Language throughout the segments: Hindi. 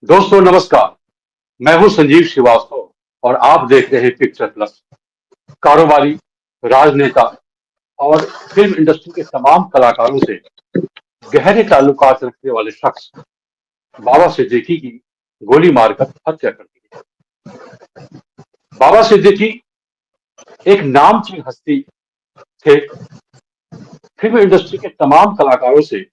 दोस्तों नमस्कार। मैं हूं संजीव श्रीवास्तव और आप देख रहे हैं पिक्चर प्लस। कारोबारी, राजनेता और फिल्म इंडस्ट्री के तमाम कलाकारों से गहरे ताल्लुकात रखने वाले शख्स बाबा सिद्दीकी की गोली मारकर हत्या कर दी। बाबा सिद्दीकी एक नामचीन हस्ती थे। फिल्म इंडस्ट्री के तमाम कलाकारों से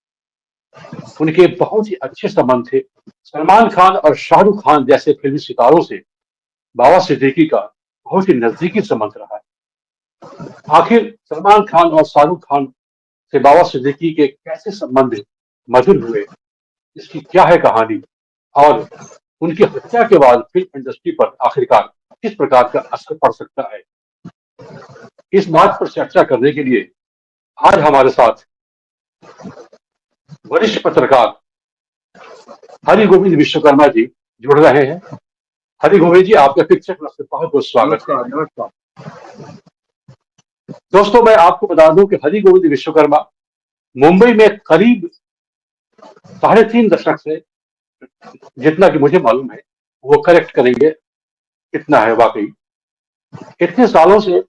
उनके बहुत ही अच्छे संबंध थे। सलमान खान और शाहरुख खान जैसे फिल्मी सितारों से बाबा सिद्दीकी का बहुत ही नजदीकी संबंध रहा है। आखिर सलमान खान और शाहरुख खान से बाबा सिद्दीकी के कैसे संबंध मधुर हुए, इसकी क्या है कहानी और उनकी हत्या के बाद फिल्म इंडस्ट्री पर आखिरकार किस प्रकार का असर पड़ सकता है, इस बात पर चर्चा करने के लिए आज हमारे साथ वरिष्ठ पत्रकार हरि गोविंद विश्वकर्मा जी जुड़ रहे हैं। हरि गोविंद जी, आपका पिक्चर प्लस में बहुत बहुत स्वागत है। नमस्कार। दोस्तों, मैं आपको बता दूं कि हरि गोविंद विश्वकर्मा मुंबई में करीब 3.5 दशक से, जितना कि मुझे मालूम है, वो करेक्ट करेंगे कितना है वाकई, इतने सालों से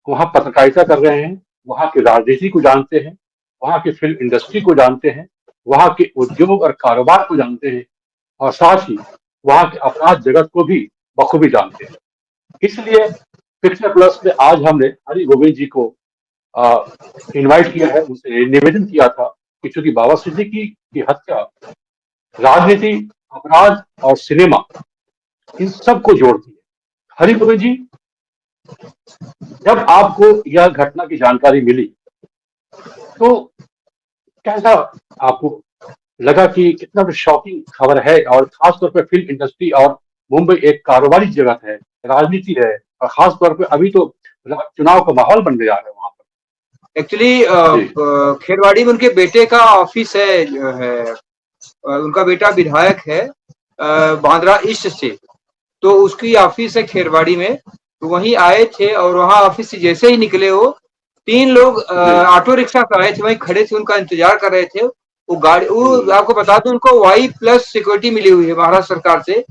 वहां पत्रकारिता कर रहे हैं, वहां की राजनीति को जानते हैं, वहां की फिल्म इंडस्ट्री को जानते हैं, वहां के उद्योग और कारोबार को जानते हैं और साथ ही वहां के अपराध जगत को भी बखूबी जानते हैं। इसलिए पिक्चर प्लस में आज हमने हरि गोविंद जी को इनवाइट किया है। उनसे निवेदन किया था कि चूंकि बाबा सिद्दीकी की हत्या राजनीति, अपराध और सिनेमा, इन सब को जोड़ती है। हरि गोविंद जी, जब आपको यह घटना की जानकारी मिली तो कैसा आपको लगा कि कितना भी शॉकिंग खबर है, और खासतौर पर फिल्म इंडस्ट्री और मुंबई एक कारोबारी जगह है, राजनीति है, और खासतौर पर अभी तो चुनाव का माहौल बन गया है वहां पर। एक्चुअली खेरवाड़ी में उनके बेटे का ऑफिस है, जो है उनका बेटा विधायक है बांद्रा ईस्ट से, तो उसकी ऑफिस है खेरवाड़ी में। तो वहीं आए थे और वहां ऑफिस से जैसे ही निकले वो 3 लोग ऑटो रिक्शा से आए थे, वहीं खड़े थे, उनका इंतजार कर रहे थे। वो गाड़ी, वो आपको बता दूं, उनको Y+ सिक्योरिटी मिली हुई है महाराष्ट्र सरकार से।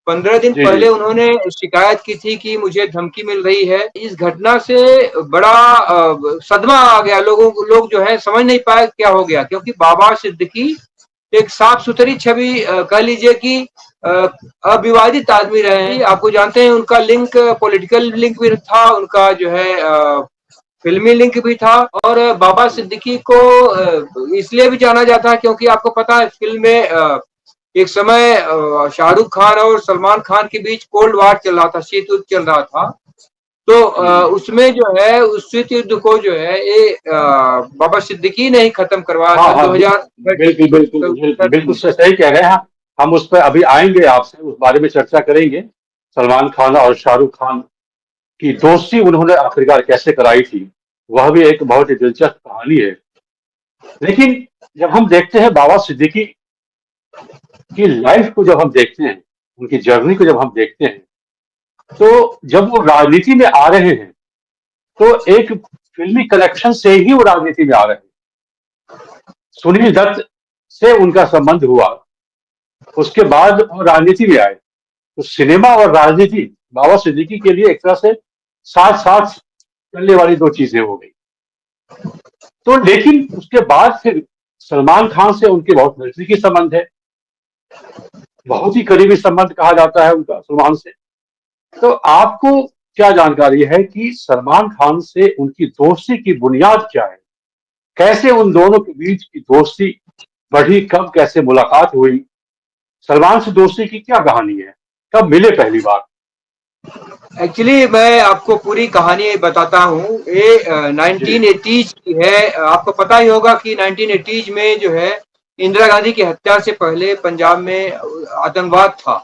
15 दिन पहले उन्होंने शिकायत की थी कि मुझे धमकी मिल रही है। इस घटना से बड़ा सदमा आ गया लोगों को। लोग जो है समझ नहीं पाए क्या हो गया, क्योंकि बाबा सिद्दीकी एक साफ सुथरी छवि, कह लीजिए कि अविवादित आदमी रहे हैं। आपको जानते हैं, उनका लिंक पॉलिटिकल लिंक भी था, उनका जो है फिल्मी लिंक भी था। और बाबा सिद्दीकी को इसलिए भी जाना जाता है क्योंकि आपको पता है फिल्म में एक समय शाहरुख खान और सलमान खान के बीच कोल्ड वार चल रहा था, शीत युद्ध चल रहा था। तो उसमें जो है उस शीत युद्ध को जो है ये बाबा सिद्दीकी ने ही खत्म करवाया था। 2000 बिल्कुल सही कह रहे हैं। हम उस पर अभी आएंगे, आपसे उस बारे में चर्चा करेंगे। सलमान खान और शाहरुख खान की दोस्ती उन्होंने आखिरकार कैसे कराई थी, वह भी एक बहुत ही दिलचस्प कहानी है। लेकिन जब हम देखते हैं बाबा सिद्दीकी की लाइफ को, जब हम देखते हैं, उनकी जर्नी को जब हम देखते हैं, तो जब वो राजनीति में आ रहे हैं तो एक फिल्मी कनेक्शन से ही वो राजनीति में आ रहे हैं। सुनील दत्त से उनका संबंध हुआ, उसके बाद वो राजनीति में आए। तो सिनेमा और राजनीति बाबा सिद्दीकी के लिए एक तरह से साथ साथ चलने वाली दो चीजें हो गई। तो लेकिन उसके बाद फिर सलमान खान से उनके बहुत नजदीकी संबंध है, बहुत ही करीबी संबंध कहा जाता है उनका सलमान से। तो आपको क्या जानकारी है कि सलमान खान से उनकी दोस्ती की बुनियाद क्या है? कैसे उन दोनों के बीच की दोस्ती बढ़ी, कब कैसे मुलाकात हुई? सलमान से दोस्ती की क्या कहानी है? कब मिले पहली बार? एक्चुअली मैं आपको पूरी कहानी बताता हूँ। ये 1980s की है। आपको पता ही होगा कि 1980s में जो है इंदिरा गांधी की हत्या से पहले पंजाब में आतंकवाद था।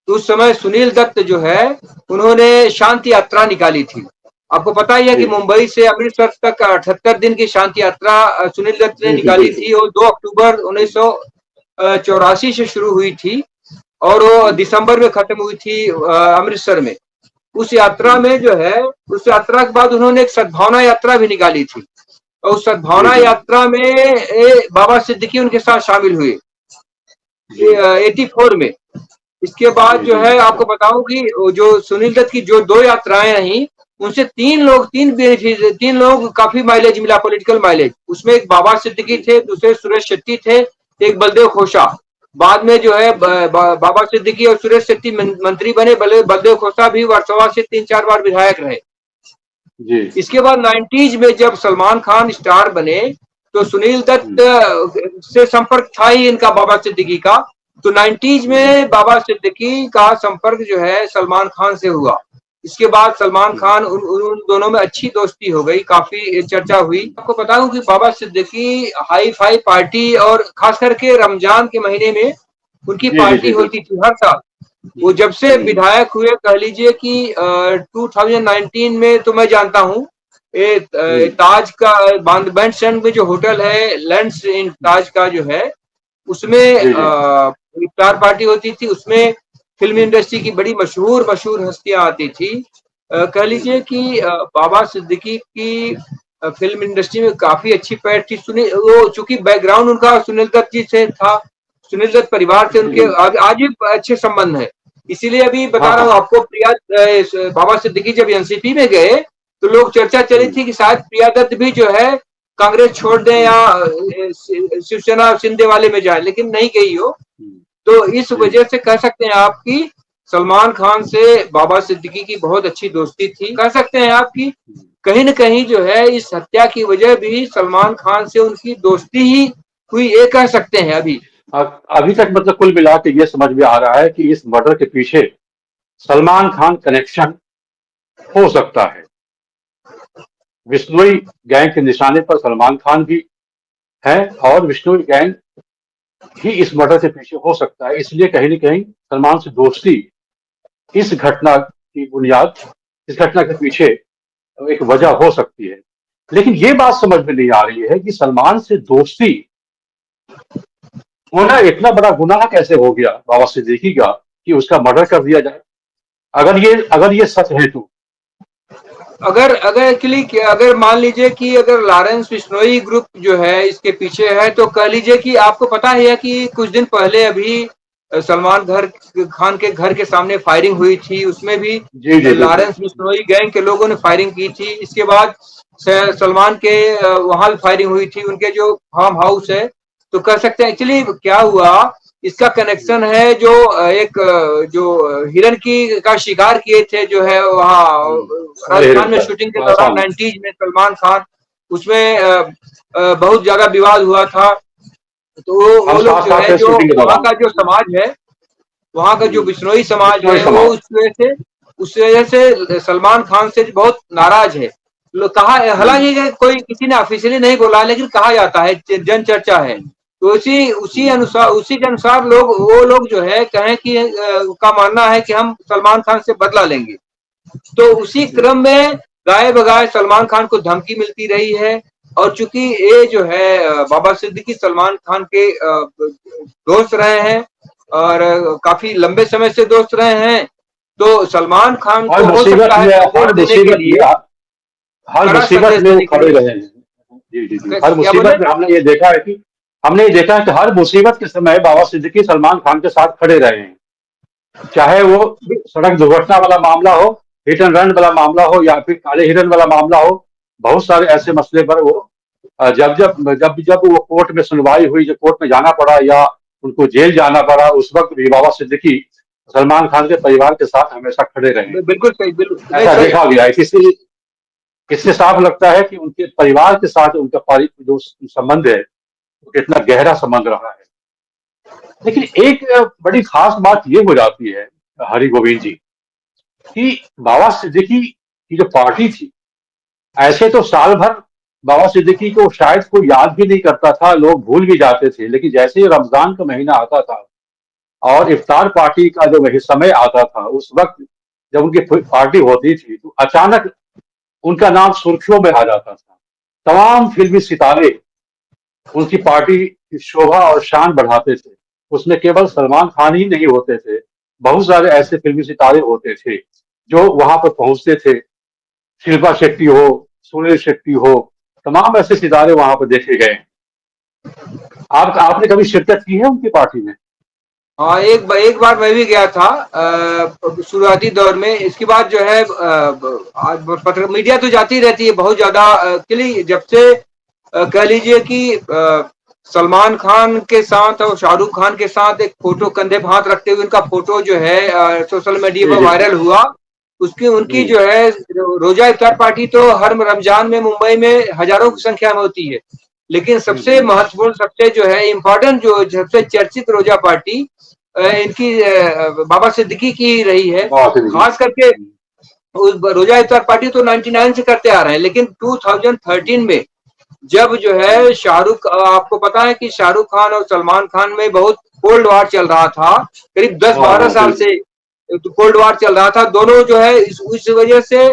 तो उस समय सुनील दत्त जो है उन्होंने शांति यात्रा निकाली थी। आपको पता ही है कि मुंबई से अमृतसर तक 78 दिन की शांति यात्रा सुनील दत्त ने निकाली थी। वो 2 अक्टूबर 1984 से शुरू हुई थी और वो दिसंबर में खत्म हुई थी अमृतसर में। उस यात्रा में जो है, उस यात्रा के बाद उन्होंने एक सद्भावना यात्रा भी निकाली थी और उस सद्भावना यात्रा में बाबा सिद्दीकी उनके साथ शामिल हुए 84 में। इसके बाद जी जो जी है अच्छा। आपको बताऊं कि वो जो सुनील दत्त की जो 2 यात्राएं रहीं, उनसे 3 लोग काफी माइलेज मिला, पॉलिटिकल माइलेज। उसमें एक बाबा सिद्दीकी जी थे, दूसरे सुरेश शेट्टी थे, एक बलदेव खोसा। बाद में जो है बाबा सिद्दीकी और सुरेश शेट्टी मंत्री बने, बलदेव खोसा भी वर्सोवा से 3-4 बार विधायक रहे। जी। इसके बाद 90s में जब सलमान खान स्टार बने, तो सुनील दत्त हम्म, से संपर्क था ही इनका, बाबा सिद्दीकी का। तो 90s हम्म, में बाबा सिद्दीकी का संपर्क जो है सलमान खान से हुआ। इसके बाद सलमान हम्म, खान उन दोनों में अच्छी दोस्ती हो गई, काफी चर्चा हुई। आपको बताऊं कि बाबा सिद्दीकी हाई फाई पार्टी, और खास करके रमजान के महीने में उनकी जी जी पार्टी जी होती बिल्कुल। थी हर साल। वो जब से हम्म, विधायक हुए, कह लीजिए कि 2019 में तो मैं जानता हूँ, हम्म, ताज का बैंड स्टैंड में जो होटल है, लैंड्स इन ताज का जो है, उसमें जी जी इफ्तार पार्टी होती थी। उसमें फिल्म इंडस्ट्री की बड़ी मशहूर मशहूर हस्तियां आती थी। कह लीजिए कि बाबा सिद्दीकी की फिल्म इंडस्ट्री में काफी अच्छी पैठ थी। सुनील, वो चूंकि बैकग्राउंड उनका सुनील दत्त जी से था, सुनील दत्त परिवार से जी उनके जी आज भी अच्छे संबंध है। इसीलिए अभी हाँ बता रहा हाँ। हूँ आपको, बाबा सिद्दीकी जब एनसीपी में गए, तो लोग चर्चा चली हम्म, थी कि शायद प्रिया दत्त भी जो है कांग्रेस छोड़ दें या हम्म, शिवसेना शिंदे वाले में जाए, लेकिन नहीं गई हो। हम्म, तो इस जी वजह से कह सकते हैं आप कि सलमान खान से बाबा सिद्दीकी की बहुत अच्छी दोस्ती थी। कह सकते हैं आप कि हम्म। कहीं न कहीं जो है इस हत्या की वजह भी सलमान खान से उनकी दोस्ती ही हुई, ये कह सकते हैं अभी। अभी तक मतलब कुल मिला के ये समझ में आ रहा है कि इस मर्डर के पीछे सलमान खान कनेक्शन हो सकता है। विश्नोई गैंग के निशाने पर सलमान खान भी है, और विश्नोई गैंग ही इस मर्डर के पीछे हो सकता है। इसलिए कहीं न कहीं सलमान से दोस्ती इस घटना की बुनियाद, इस घटना के पीछे एक वजह हो सकती है। लेकिन ये बात समझ में नहीं आ रही है कि सलमान से दोस्ती होना इतना बड़ा गुनाह कैसे हो गया बाबा सिद्दीकी का कि उसका मर्डर कर दिया जाए। अगर ये सच है तो। अगर अगर एक्चुअली अगर मान लीजिए कि अगर लॉरेंस बिश्नोई ग्रुप जो है इसके पीछे है, तो कह लीजिए कि आपको पता है कि कुछ दिन पहले अभी सलमान खान के घर के सामने फायरिंग हुई थी। उसमें भी जी जी बिल्कुल। लॉरेंस बिश्नोई गैंग के लोगों ने फायरिंग की थी। इसके बाद सलमान के वहां भी फायरिंग हुई थी, उनके जो फार्म हाउस है। तो कह सकते हैं एक्चुअली क्या हुआ, इसका कनेक्शन है जो जो हिरन की का शिकार किए थे जो है वहाँ काले हिरन राजस्थान में का शूटिंग के दौरान राजस्थान। 90s में सलमान खान, उसमें बहुत ज्यादा विवाद हुआ था। तो हम वो लोग साथ जो साथ है, थे जो शूटिंग के वहाँ दौरान। का जो समाज है, वहाँ का जो बिश्नोई समाज बिश्नोई है, वो समाज। उस वजह से सलमान खान से बहुत नाराज है। कहा, हम्म, हालांकि कोई किसी ने ऑफिशियली नहीं बोला, लेकिन कहा जाता है, जन चर्चा है। तो उसी हम्म, उसी के अनुसार वो लोग जो है कहें कि का मानना है कि हम सलमान खान से बदला लेंगे। तो उसी हम्म। क्रम में गाए बगाए सलमान खान को धमकी मिलती रही है। और चूंकि ये जो है बाबा सिद्दीकी सलमान खान के दोस्त रहे हैं, और काफी लंबे समय से दोस्त रहे हैं, तो सलमान खान हर को हो मुसीबत सकता है में सपोर्ट देने के लिए, हर कड़ा मुसीबत संदेश में वो देने के खड़े लिए। रहे हैं। जी जी जी, हर क्या बोले? मुसीबत में हमने ये देखा है कि हर मुसीबत के समय बाबा सिद्दीकी सलमान खान के साथ खड़े रहे हैं। चाहे वो सड़क दुर्घटना वाला मामला हो, हिट एंड रन वाला मामला हो, या फिर काले हिरन वाला मामला हो। बहुत सारे ऐसे मसले पर वो जब जब जब जब वो कोर्ट में सुनवाई हुई, जब कोर्ट में जाना पड़ा या उनको जेल जाना पड़ा, उस वक्त भी बाबा सिद्दीकी सलमान खान के परिवार के साथ हमेशा खड़े रहे हैं। बिल्कुल सही, बिल्कुल नहीं ऐसा सही। देखा गया है। इससे साफ लगता है कि उनके परिवार के साथ उनका जो संबंध है, वो कितना गहरा संबंध रहा है। लेकिन एक बड़ी खास बात ये हो जाती है हरि गोविंद जी, कि बाबा सिद्दीकी की जो पार्टी थी, ऐसे तो साल भर बाबा सिद्दीकी को शायद कोई याद भी नहीं करता था, लोग भूल भी जाते थे। लेकिन जैसे ही रमजान का महीना आता था और इफ्तार पार्टी का जो वही समय आता था, उस वक्त जब उनकी पार्टी होती थी, तो अचानक उनका नाम सुर्खियों में आ जाता था। तमाम फिल्मी सितारे उनकी पार्टी की शोभा और शान बढ़ाते थे। उसमें केवल सलमान खान ही नहीं होते थे, बहुत सारे ऐसे फिल्मी सितारे होते थे जो वहां पर पहुंचते थे। शिल्पा शेट्टी हो, सुनील शेट्टी हो, तमाम ऐसे सितारे वहां पर देखे गए। आपने कभी शिरकत की है उनकी पार्टी में? हाँ, एक बार मैं भी गया था शुरुआती दौर में। इसके बाद जो है पत्र मीडिया तो जाती रहती है बहुत ज्यादा। एक्चुअली जब से कह लीजिए कि सलमान खान के साथ और शाहरुख खान के साथ एक फोटो कंधे पे हाथ रखते हुए उनका फोटो जो है सोशल मीडिया जी पर जी वायरल हुआ, उसकी उनकी जी जो है रोजा इफ्तार पार्टी तो हर रमजान में मुंबई में हजारों की संख्या में होती है। लेकिन सबसे जी महत्वपूर्ण, सबसे जो है इम्पोर्टेंट, जो सबसे चर्चित रोजा पार्टी इनकी बाबा सिद्दीकी की रही है। बहुत ही खास करके उस रोजा इफ्तार पार्टी तो 99 से करते आ रहे हैं, लेकिन 2013 में जब जो है शाहरुख, आपको पता है कि शाहरुख खान और सलमान खान में बहुत कोल्ड वार चल रहा था, करीब 10-12 हाँ साल बिल्कुल से कोल्ड वार चल रहा था। दोनों जो है इस वजह से,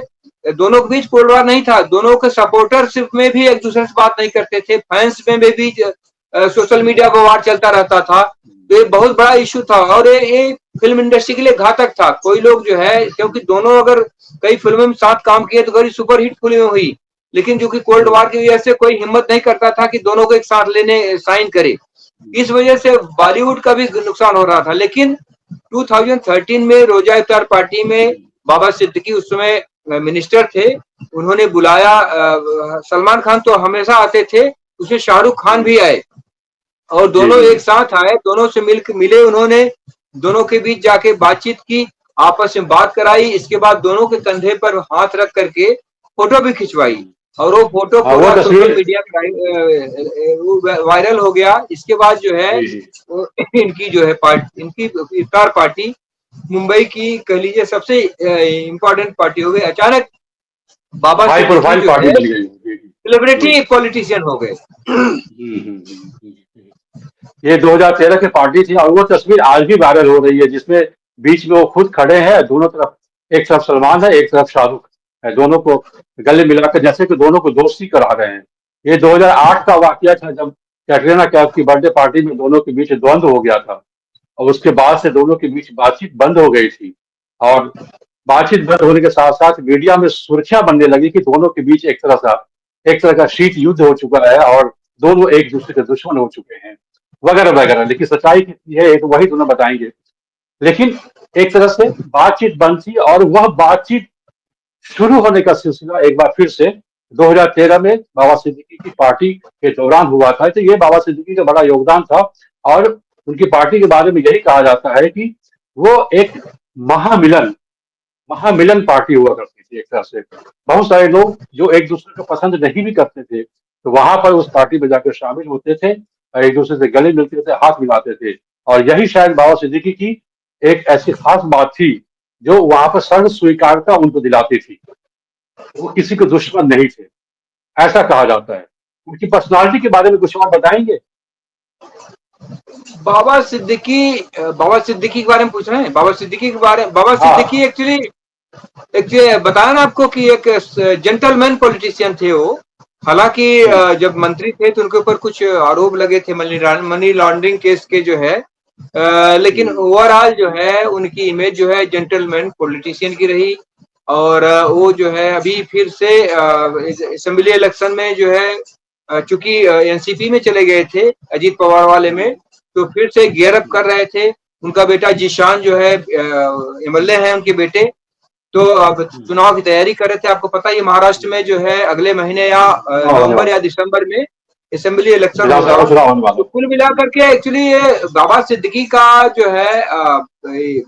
दोनों के बीच कोल्ड वार नहीं था, दोनों के सपोर्टरशिप में भी एक दूसरे से बात नहीं करते थे, फैंस में भी सोशल मीडिया पर वार चलता रहता था। तो ये बहुत बड़ा इशू था और ये फिल्म इंडस्ट्री के लिए घातक था। कोई लोग जो है, क्योंकि दोनों अगर कई फिल्मों में साथ काम किए तो बड़ी सुपर हिट फिल्में हुई, लेकिन जो कि कोल्ड वार की वजह से कोई हिम्मत नहीं करता था कि दोनों को एक साथ लेने साइन करे। इस वजह से बॉलीवुड का भी नुकसान हो रहा था। लेकिन 2013 में रोजा इफ्तार पार्टी में बाबा सिद्दीकी उस समय मिनिस्टर थे, उन्होंने बुलाया। सलमान खान तो हमेशा आते थे, उसमें शाहरुख खान भी आए और जी दोनों जी एक साथ आए, दोनों से मिले उन्होंने, दोनों के बीच जाके बातचीत की, आपस में बात कराई। इसके बाद दोनों के कंधे पर हाथ रख करके फोटो भी खिंचवाई और वो फोटो हाँ वो पूरा सोशल तस्वीर मीडिया वायरल हो गया। इसके बाद जो है जी जी इनकी जो है पार्टी, इनकी इफ्तार पार्टी मुंबई की कह लीजिए सबसे इम्पोर्टेंट पार्टी हो गई। अचानक बाबा हाई सिद्दीकी प्रोफाइल जो पार्टी है बन गई जी जी सेलिब्रिटी पॉलिटिशियन हो गए। जी। ये 2013 की पार्टी थी और वो तस्वीर आज भी वायरल हो रही है जिसमें बीच में वो खुद खड़े हैं दोनों तरफ, एक तरफ सलमान है एक तरफ शाहरुख है, दोनों को गले मिलाकर जैसे कि दोनों को दोस्ती करा रहे हैं। ये 2008 का वाकया था जब कैटरीना कैफ की बर्थडे पार्टी में दोनों के बीच द्वंद्व हो गया था और उसके बाद से दोनों के बीच बातचीत बंद हो गई थी। और बातचीत बंद होने के साथ साथ मीडिया में सुर्खियां बनने लगी कि दोनों के बीच एक तरह का शीत युद्ध हो चुका है और दोनों एक दूसरे के दुश्मन हो चुके हैं वगैरह वगैरह। लेकिन सच्चाई कितनी है ये तो वही दोनों बताएंगे। लेकिन एक तरह से बातचीत बंद थी और वह बातचीत शुरू होने का सिलसिला एक बार फिर से 2013 में बाबा सिद्दीकी की पार्टी के दौरान हुआ था। तो ये बाबा सिद्दीकी का बड़ा योगदान था और उनकी पार्टी के बारे में यही कहा जाता है कि वो एक महामिलन महामिलन पार्टी हुआ करती थी। एक तरह से बहुत सारे लोग जो एक दूसरे को पसंद नहीं भी करते थे तो वहां पर उस पार्टी में जाकर शामिल होते थे और एक दूसरे से गले मिलते थे, हाथ मिलाते थे। और यही शायद बाबा सिद्दीकी की एक ऐसी खास बात थी जो वहां पर सर्व स्वीकारता उनको दिलाती थी। वो किसी के दुश्मन नहीं थे, ऐसा कहा जाता है। उनकी पर्सनालिटी के बारे में कुछ और बताएंगे? बाबा सिद्दीकी के बारे में पूछ रहे हैं? बाबा सिद्दीकी के बारे में, बाबा हाँ सिद्दीकी एक्चुअली बताया ना आपको कि एक जेंटलमैन पॉलिटिशियन थे वो। हालांकि जब मंत्री थे तो उनके ऊपर कुछ आरोप लगे थे मनी लॉन्ड्रिंग केस के जो है, लेकिन ओवरऑल जो है उनकी इमेज जो है जेंटलमैन पॉलिटिशियन की रही। और वो जो है अभी फिर से असेंबली इलेक्शन में जो है चूंकि एनसीपी में चले गए थे अजीत पवार वाले में, तो फिर से गियर अप कर रहे थे। उनका बेटा जीशान जो है एमएलए है उनके बेटे, तो अब चुनाव की तैयारी कर रहे थे। आपको पता है ये महाराष्ट्र में जो है अगले महीने या चुनाव होने नवंबर वाला या दिसंबर में असेंबली इलेक्शन होगा। विधानसभा चुनाव होने वाला। तो कुल मिलाकर के एक्चुअली ये बाबा सिद्दीकी का जो है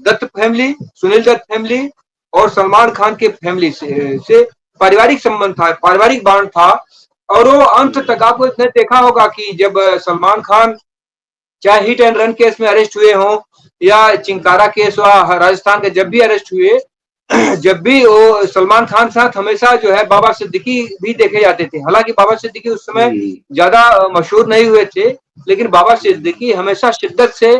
दत्त फैमिली, सुनील दत्त फैमिली और सलमान खान के फैमिली से पारिवारिक संबंध था, पारिवारिक बांध था। और वो अंत तक आपको इसने देखा होगा कि जब सलमान खान चाहे हिट एंड रन केस में अरेस्ट हुए हों या चिंकारा केस हुआ राजस्थान के, जब भी अरेस्ट हुए, जब भी वो सलमान खान साथ हमेशा जो है बाबा सिद्दीकी भी देखे जाते थे। हालांकि बाबा सिद्दीकी उस समय ज्यादा मशहूर नहीं हुए थे, लेकिन बाबा सिद्दीकी हमेशा शिद्दत से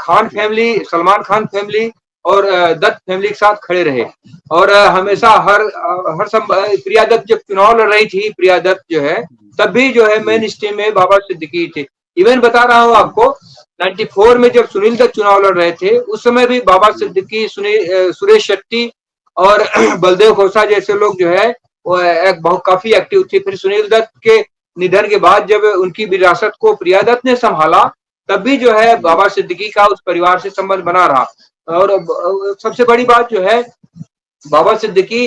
खान फैमिली, सलमान खान फैमिली और दत्त फैमिली के साथ खड़े रहे। और हमेशा प्रिया दत्त जब चुनाव लड़ रही थी, प्रिया दत्त जो है, तब भी जो है मेन स्ट्रीम में बाबा सिद्दीकी थे। इवन बता रहा हूँ आपको, 94 में जब सुनील दत्त चुनाव लड़ रहे थे उस समय भी बाबा सिद्दीकी, सुरेश शेट्टी और बलदेव खोसा जैसे लोग जो है वो एक बहुत काफी एक्टिव थे। फिर सुनील दत्त के निधन के बाद जब उनकी विरासत को प्रिया दत्त ने संभाला, तब भी जो है बाबा सिद्दीकी का उस परिवार से संबंध बना रहा। और सबसे बड़ी बात जो है, बाबा सिद्दीकी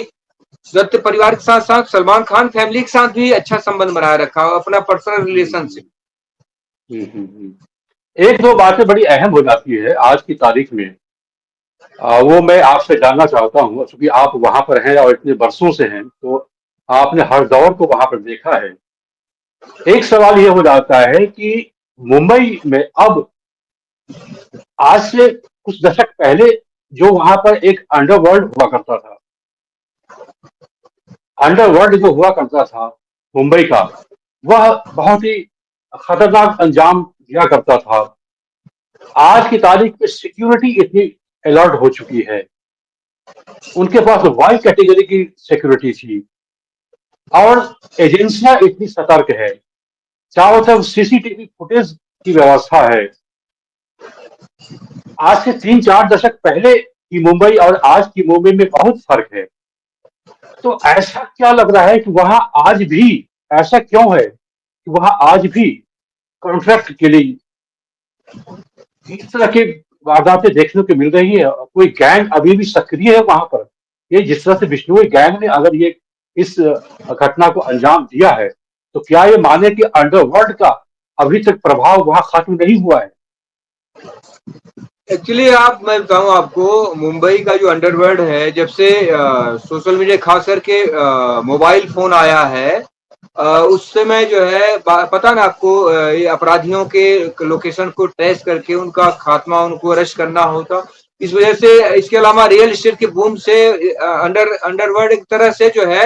दत्त परिवार के साथ साथ सलमान खान फैमिली के साथ भी अच्छा संबंध बनाए रखा, अपना पर्सनल रिलेशन से। एक दो बातें बड़ी अहम हो जाती है आज की तारीख में, वो मैं आपसे जानना चाहता हूँ, क्योंकि आप वहां पर हैं और इतने वर्षों से हैं, तो आपने हर दौर को वहां पर देखा है। एक सवाल ये हो जाता है कि मुंबई में अब, आज से कुछ दशक पहले, जो वहां पर एक अंडरवर्ल्ड हुआ करता था, अंडरवर्ल्ड जो हुआ करता था मुंबई का, वह बहुत ही खतरनाक अंजाम दिया करता था। आज की तारीख में सिक्योरिटी इतनी अलर्ट हो चुकी है, उनके पास वाई कैटेगरी की सिक्योरिटी थी, और एजेंसियां इतनी सतर्क है, चारों तरफ सीसीटीवी फुटेज की व्यवस्था है। आज से 3-4 दशक पहले की मुंबई और आज की मुंबई में बहुत फर्क है। तो ऐसा क्या लग रहा है कि वहां आज भी, ऐसा क्यों है कि वहां आज भी कॉन्ट्रैक्ट के लिए इस तरह की वारदातें देखने को मिल रही है? कोई गैंग अभी भी सक्रिय है वहां पर? ये जिस तरह से बिश्नोई गैंग ने अगर ये इस घटना को अंजाम दिया है, तो क्या ये माने कि अंडरवर्ल्ड का अभी तक प्रभाव वहां खत्म नहीं हुआ है? एक्चुअली मैं बताऊं आपको, मुंबई का जो अंडरवर्ल्ड है, जब से सोशल मीडिया खास करके मोबाइल फोन आया है, उस समय जो है पता ना आपको, ये अपराधियों के लोकेशन को ट्रेस करके उनका खात्मा, उनको अरेस्ट करना होता। इस वजह से, इसके अलावा रियल एस्टेट के बूम से अंडरवर्ल्ड एक तरह से जो है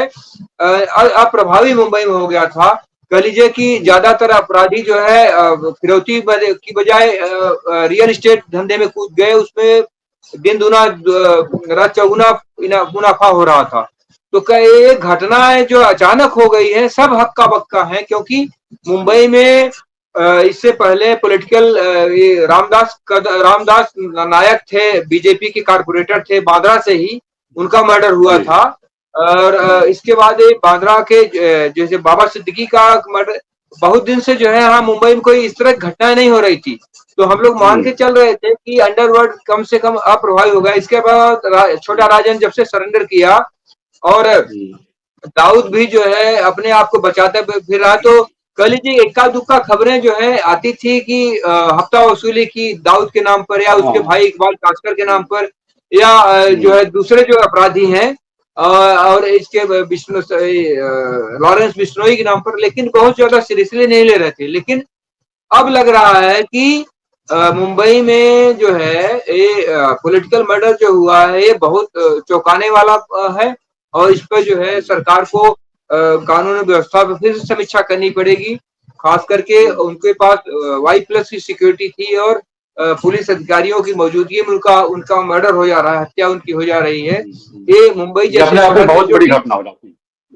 अप्रभावी मुंबई में हो गया था। कह लीजिए कि ज्यादातर अपराधी जो है फिरौती की बजाय रियल एस्टेट धंधे में कूद गए, उसमें दिन दुना रात चौगुना मुनाफा हो रहा था। तो ये घटनाएं जो अचानक हो गई है, सब हक्का बक्का है, क्योंकि मुंबई में इससे पहले पॉलिटिकल रामदास नायक थे, बीजेपी के कारपोरेटर थे, बांद्रा से ही उनका मर्डर हुआ था। और इसके बाद बांद्रा के जैसे बाबा सिद्दीकी का मर्डर, बहुत दिन से जो है यहाँ मुंबई में कोई इस तरह की घटनाएं नहीं हो रही थी। तो हम लोग मान के चल रहे थे कि अंडरवर्ल्ड कम से कम अप्रभावी होगा। इसके बाद छोटा राजन जब से सरेंडर किया, और दाऊद भी जो है अपने आप को बचाता फिर रहा, तो कह लीजिए इक्का दुक्का खबरें जो है आती थी कि हफ्ता वसूली की दाऊद के नाम पर, या उसके भाई इकबाल कासकर के नाम पर, या जो है दूसरे जो अपराधी हैं, और इसके लॉरेंस बिश्नोई के नाम पर, लेकिन बहुत ज्यादा सीरियसली नहीं ले रहे थे। लेकिन अब लग रहा है कि मुंबई में जो है ये पॉलिटिकल मर्डर जो हुआ है, ये बहुत चौंकाने वाला है, और इस पर जो है सरकार को कानून व्यवस्था पर फिर से समीक्षा करनी पड़ेगी। खास करके उनके पास Y+ की सिक्योरिटी थी, और पुलिस अधिकारियों की मौजूदगी में उनका मर्डर हो जा रहा है, हत्या उनकी हो जा रही है। ये मुंबई जैसे शहर बहुत बड़ी घटना हो जाती है,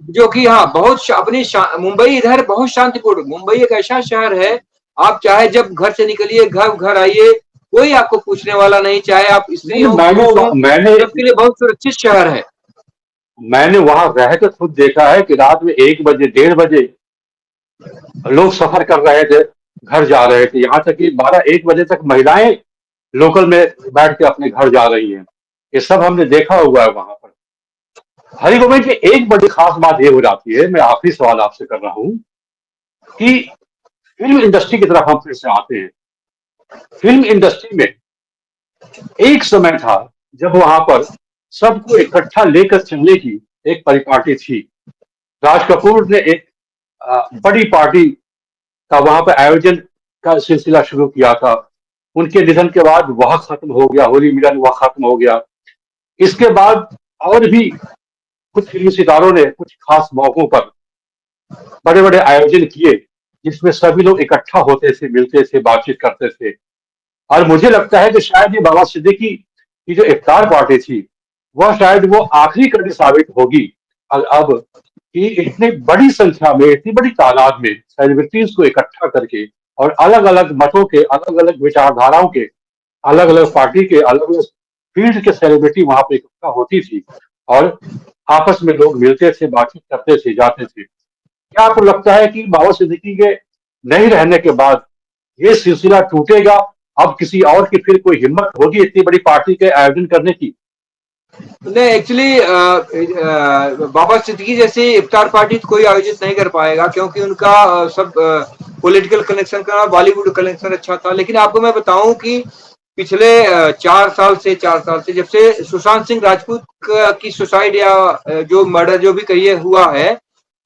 जो कि हाँ बहुत अपनी मुंबई इधर बहुत शांतिपूर्ण, मुंबई एक ऐसा शहर है, आप चाहे जब घर से निकलिए, घर आइए, कोई आपको पूछने वाला नहीं, चाहे आप स्त्री हो, मैंने सबके लिए बहुत सुरक्षित शहर है। मैंने वहां रहकर खुद देखा है कि रात में 1 बजे 1:30 बजे लोग सफर कर रहे थे, घर जा रहे थे, यहाँ तक कि 12-1 बजे तक महिलाएं लोकल में बैठ के अपने घर जा रही हैं। ये सब हमने देखा हुआ है वहां पर। हरी गोविंद की एक बड़ी खास बात ये हो जाती है, मैं आखिरी सवाल आपसे कर रहा हूं, कि फिल्म इंडस्ट्री की तरफ हम फिर से आते हैं। फिल्म इंडस्ट्री में एक समय था जब वहां पर सबको इकट्ठा लेकर चलने की एक परिपाटी थी। राज कपूर ने एक बड़ी पार्टी का वहां पर आयोजन का सिलसिला शुरू किया था। उनके निधन के बाद वह खत्म हो गया, होली मिलन वह खत्म हो गया। इसके बाद और भी कुछ फिल्म सितारों ने कुछ खास मौकों पर बड़े बड़े आयोजन किए, जिसमें सभी लोग इकट्ठा होते थे, मिलते थे, बातचीत करते थे। और मुझे लगता है कि शायद ये बाबा सिद्दीकी की जो इफ्तार पार्टी थी, वह शायद वो आखिरी कड़ी साबित होगी। अब कि इतनी बड़ी संख्या में, इतनी बड़ी तादाद में सेलिब्रिटीज को इकट्ठा करके, और अलग अलग मतों के, अलग अलग विचारधाराओं के, अलग अलग पार्टी के, अलग अलग फील्ड के सेलिब्रिटी वहां पे इकट्ठा होती थी, और आपस में लोग मिलते थे, बातचीत करते थे, जाते थे। क्या आपको लगता है कि बाबा सिद्दीकी के नहीं रहने के बाद ये सिलसिला टूटेगा? अब किसी और की फिर कोई हिम्मत होगी इतनी बड़ी पार्टी के आयोजन करने की? नहीं, एक्चुअली बाबा सिद्दीकी जैसी इफ्तार पार्टी तो कोई आयोजित नहीं कर पाएगा, क्योंकि उनका सब पॉलिटिकल कनेक्शन का, बॉलीवुड कनेक्शन अच्छा था। लेकिन आपको मैं बताऊं कि पिछले 4 साल से जब से सुशांत सिंह राजपूत की सुसाइड या जो मर्डर जो भी कहिए हुआ है,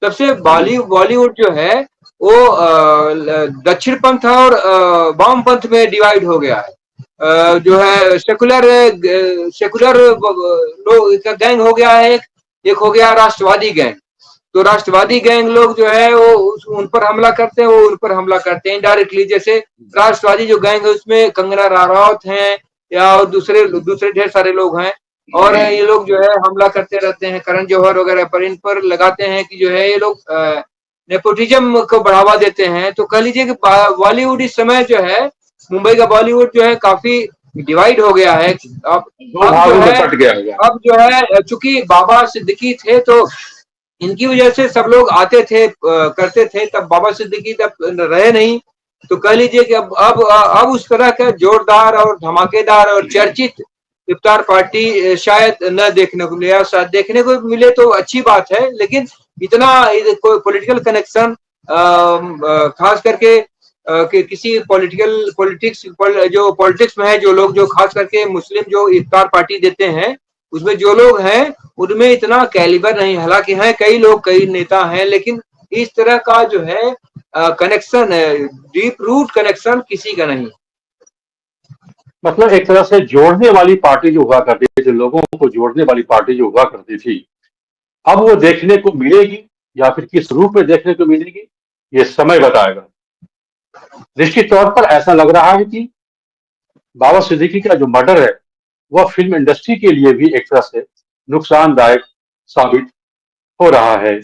तब से बॉलीवुड जो है वो दक्षिण पंथ और वाम पंथ में डिवाइड हो गया है। जो है सेकुलर लोग का गैंग हो गया है, एक हो गया राष्ट्रवादी गैंग। तो राष्ट्रवादी गैंग लोग जो है वो उन पर हमला करते हैं, वो उन पर हमला करते हैं डायरेक्टली। जैसे राष्ट्रवादी जो गैंग है उसमें कंगना रनौत हैं या दूसरे दूसरे ढेर सारे लोग हैं, और ये लोग जो है हमला करते रहते हैं करण जौहर वगैरह पर। इन पर लगाते हैं कि जो है ये लोग नेपोटिज्म को बढ़ावा देते हैं। तो कह लीजिए कि बॉलीवुड इस समय जो है, मुंबई का बॉलीवुड जो है काफी डिवाइड हो गया है। दो भागों में कट गया है। अब जो है चूंकि बाबा सिद्दीकी थे तो इनकी वजह से सब लोग आते थे करते थे, तब बाबा सिद्दीकी तब रहे नहीं। तो कह लीजिए कि अब उस तरह का जोरदार और धमाकेदार और चर्चित इफ्तार पार्टी शायद न देखने को मिले, या शायद देखने को मिले तो अच्छी बात है। लेकिन इतना कोई पॉलिटिकल कनेक्शन खास करके कि किसी जो पॉलिटिक्स में है, जो लोग जो खास करके मुस्लिम जो इफ्तार पार्टी देते हैं, उसमें जो लोग हैं उनमें इतना कैलिबर नहीं। हालांकि हैं कई लोग, कई नेता हैं, लेकिन इस तरह का जो है कनेक्शन है, डीप रूट कनेक्शन किसी का नहीं। मतलब एक तरह से जोड़ने वाली पार्टी जो हुआ करती थी, जो लोगों को जोड़ने वाली पार्टी जो हुआ करती थी, अब वो देखने को मिलेगी या फिर किस रूप में देखने को मिलेगी, ये समय बताएगा। निश्चित तौर पर ऐसा लग रहा है कि बाबा सिद्दीकी का जो मर्डर है वह फिल्म इंडस्ट्री के लिए भी एक तरह से नुकसानदायक साबित हो रहा है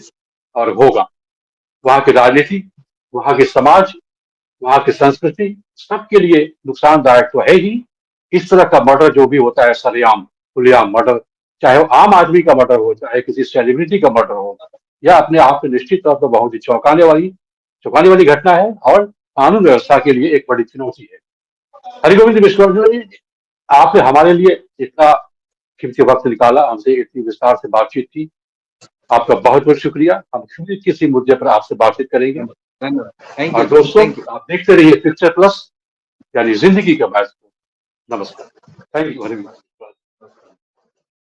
और होगा। वहां की राजनीति, वहां के समाज, वहां की संस्कृति, सबके लिए नुकसानदायक तो है ही। इस तरह का मर्डर जो भी होता है, सरेआम खुलेआम मर्डर, चाहे वो आम आदमी का मर्डर हो, चाहे किसी सेलिब्रिटी का मर्डर हो, यह अपने आप में निश्चित तौर पर बहुत ही चौंकाने वाली घटना है और कानून व्यवस्था के लिए एक बड़ी चुनौती है। हरिगोविंद विश्ववर्धन जी, आपने हमारे लिए इतना कीमती वक्त निकाला, हमसे इतनी विस्तार से बातचीत की, आपका बहुत बहुत शुक्रिया। हम फिर किसी मुद्दे पर आपसे बातचीत करेंगे। धन्यवाद। और दोस्तों, आप देखते रहिए पिक्चर प्लस, यानी जिंदगी का मैच। नमस्कार। Thank you very much.